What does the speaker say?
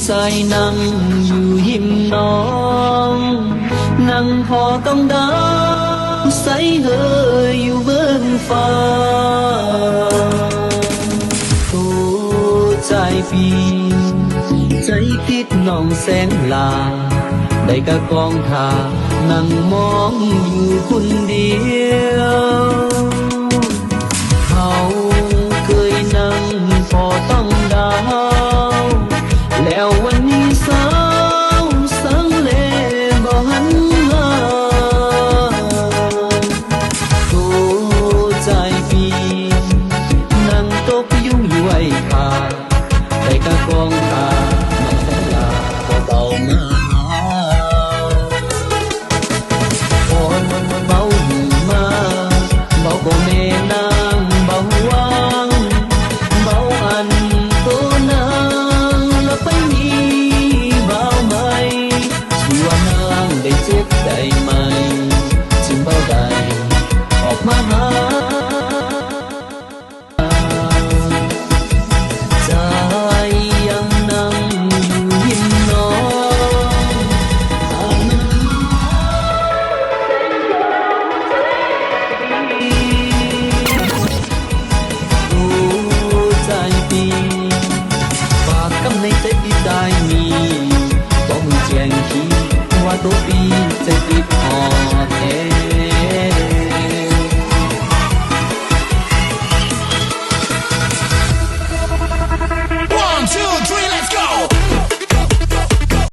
ใจนั่งอยู่หิมน้องนั่งพอต้องดาวใสเฮยอยู่เบื้องฟ้าโอ้ใจฟีใจคิดน้องแสงลาได้กะกองทานั่งมองอยู่คนเดียวเขาเคยนั่งพอต้องดาวแล้ววัน